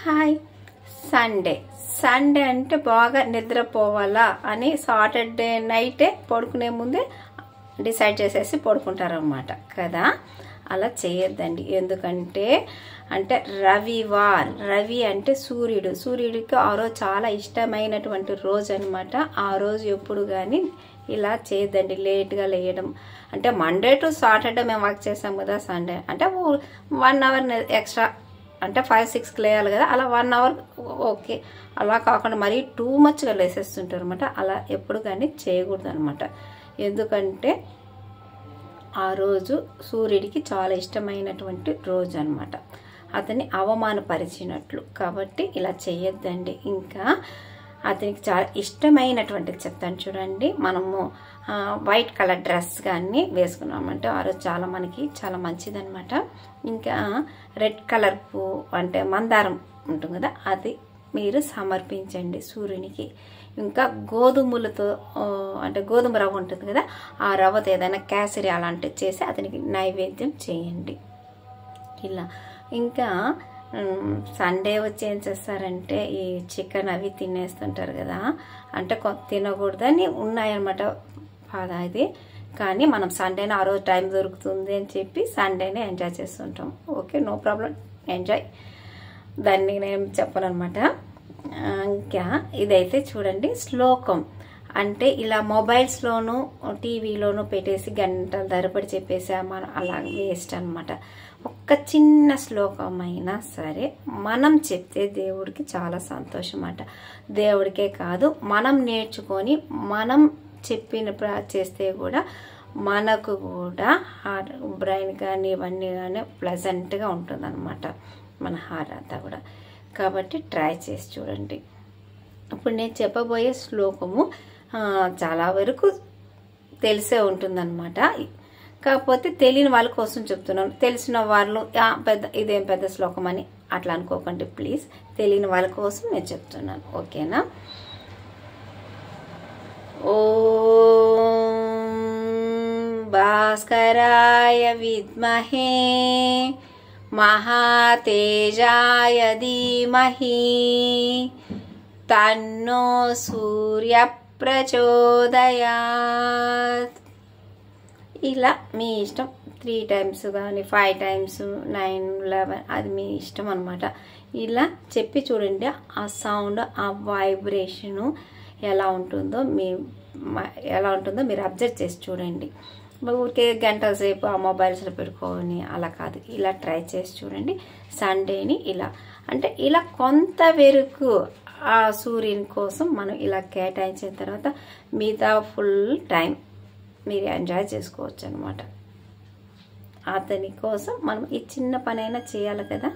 Hi. Sunday అంటే బాగా నిద్రపోవాలా అని సాటర్డే నైటే పడుకునే ముందే డిసైడ్ చేసేసి పడుకుంటారు అన్నమాట కదా. అలా చేయొద్దండి. ఎందుకంటే రవి అంటే సూర్యుడికి ఆ రోజు చాలా ఇష్టమైనటువంటి రోజు అనమాట. ఆ రోజు ఎప్పుడు కానీ ఇలా చేయొద్దండి. లేట్గా లేయడం అంటే మండే టు సాటర్డే మేము వర్క్ చేసాం కదా, సండే అంటే 1 అవర్ ఎక్స్ట్రా అంటే 5-6కి లేయాలి కదా, అలా 1 అవర్ ఓకే. అలా కాకుండా మరీ టూ మచ్గా లేసేస్తుంటారు అనమాట. అలా ఎప్పుడు కానీ చేయకూడదు అనమాట. ఎందుకంటే ఆ రోజు సూర్యుడికి చాలా ఇష్టమైనటువంటి రోజు అనమాట. అతన్ని అవమానపరిచినట్లు. కాబట్టి ఇలా చేయొద్దండి. ఇంకా అతనికి చాలా ఇష్టమైనటువంటిది చెప్తాను చూడండి. మనము వైట్ కలర్ డ్రెస్ కానీ వేసుకున్నామంటే ఆ రోజు మనకి చాలా మంచిదన్నమాట. ఇంకా రెడ్ కలర్ పువ్వు అంటే మందారం ఉంటుంది కదా, అది మీరు సమర్పించండి సూర్యునికి. ఇంకా గోధుమలతో అంటే గోధుమ రవ్వ ఉంటుంది కదా, ఆ రవ్వతో ఏదైనా కేసరి అలాంటివి చేసి అతనికి నైవేద్యం చేయండి. ఇలా ఇంకా సండే వచ్చి ఏం చేస్తారంటే ఈ చికెన్ అవి తినేస్తుంటారు కదా, అంటే తినకూడదని ఉన్నాయన్నమాట బాధ ఇది. కానీ మనం సండేనే ఆ రోజు టైం దొరుకుతుంది అని చెప్పి సండేనే ఎంజాయ్ చేస్తుంటాం. Okay, no problem, enjoy. దాన్ని నేను చెప్పను అనమాట. ఇంకా ఇదైతే చూడండి శ్లోకం అంటే ఇలా మొబైల్స్లోను టీవీలోను పెట్టేసి గంటల ధరపడి చెప్పేసా మనం అలా వేస్ట్ అనమాట. ఒక్క చిన్న శ్లోకం అయినా సరే మనం చెప్తే దేవుడికి చాలా సంతోషం అన్నమాట. దేవుడికే కాదు, మనం నేర్చుకొని మనం చెప్పిన చేస్తే కూడా మనకు కూడా బ్రెయిన్ కానీ ఇవన్నీ కానీ ప్లెజెంట్గా ఉంటుంది అనమాట, మన హార్ట్ అంతా కూడా. కాబట్టి ట్రై చేసి చూడండి. ఇప్పుడు నేను చెప్పబోయే శ్లోకము చాలా వరకు తెలిసే ఉంటుందన్నమాట. కాకపోతే తెలియని వాళ్ళ కోసం చెప్తున్నాను. తెలిసిన వాళ్ళు ఇదేం పెద్ద శ్లోకం అని అట్లా అనుకోకండి ప్లీజ్. తెలియని వాళ్ళ కోసం నేను చెప్తున్నాను, ఓకేనా. ఓం భాస్కరాయ విద్మహే మహాతేజాయ ధీమహి తన్నో సూర్య ప్రచోదయాత్. ఇలా మీ ఇష్టం. 3 టైమ్స్ కానీ 5 టైమ్స్ 9, 11 అది మీ ఇష్టం అనమాట. ఇలా చెప్పి చూడండి. ఆ సౌండ్, ఆ వైబ్రేషను ఎలా ఉంటుందో మీరు అబ్జర్వ్ చేసి చూడండి. ఊరికే గంటల సేపు ఆ మొబైల్స్లో పెట్టుకొని అలా కాదు, ఇలా ట్రై చేసి చూడండి. సండేని ఇలా కొంత వరకు ఆ సూర్యుని కోసం మనం ఇలా కేటాయించిన తర్వాత మిగతా ఫుల్ టైం మీరు ఎంజాయ్ చేసుకోవచ్చు అనమాట. అతని కోసం మనం ఈ చిన్న పనైనా చేయాలి కదా.